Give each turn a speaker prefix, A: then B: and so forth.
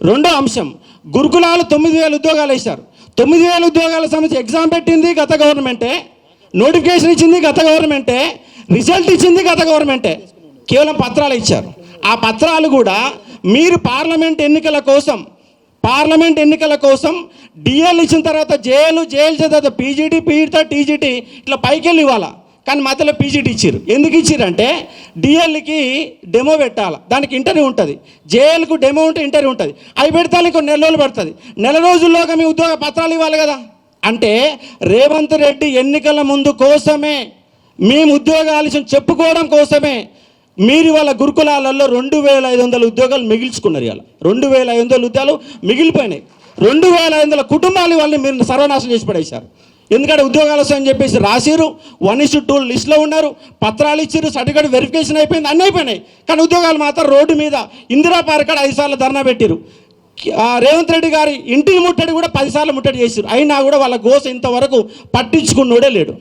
A: రెండో అంశం, గురుకులాలు 9,000 ఉద్యోగాలు వేశారు. 9,000 ఉద్యోగాల సంబంధించి ఎగ్జామ్ పెట్టింది గత గవర్నమెంటే, నోటిఫికేషన్ ఇచ్చింది గత గవర్నమెంటే, రిజల్ట్ ఇచ్చింది గత గవర్నమెంటే. కేవలం పత్రాలు ఇచ్చారు. ఆ పత్రాలు కూడా మీరు పార్లమెంట్ ఎన్నికల కోసం డిఎల్ ఇచ్చిన తర్వాత జేఎల్ తర్వాత పీజీటీ తర్వాత టీజీటీ ఇట్లా పైకి వెళ్ళి ఇవ్వాలా. కానీ మధ్యలో పీజీటీ ఇచ్చారు. ఎందుకు ఇచ్చారంటే డిఎల్కి డెమో పెట్టాలి, దానికి ఇంటర్వ్యూ ఉంటుంది. జేఎల్కు డెమో ఉంటే ఇంటర్వ్యూ ఉంటుంది. అవి పెడతాను ఇంకో నెల రోజులు పడుతుంది. నెల రోజుల్లోగా మీ ఉద్యోగ పత్రాలు ఇవ్వాలి కదా. అంటే రేవంత్ రెడ్డి ఎన్నికల ముందు కోసమే, మేము ఉద్యోగాలు చెప్పుకోవడం కోసమే మీరు ఇవాళ గురుకులాలలో 2,500 ఉద్యోగాలు మిగిల్చుకున్నారు. ఇవాళ 2,500 ఉద్యోగాలు మిగిలిపోయినాయి. 2,500 కుటుంబాలు వాళ్ళని మీరు సర్వనాశనం చేసి పడేశారు. ఎందుకంటే ఉద్యోగాలు వస్తాయని చెప్పేసి రాసిరు, 1:2 లిస్టులో ఉన్నారు, పత్రాలు ఇచ్చారు, సర్టిఫికేట్ వెరిఫికేషన్ అయిపోయింది, అన్నీ అయిపోయినాయి. కానీ ఉద్యోగాలు మాత్రం రోడ్డు మీద ఇందిరా పార్క్ కాడ 5 సార్లు ధర్నా పెట్టారు. రేవంత్ రెడ్డి గారి ఇంటికి ముట్టడి కూడా 10 సార్లు ముట్టడి చేశారు. అయినా కూడా వాళ్ళ గోస ఇంతవరకు పట్టించుకున్నోడే లేడు.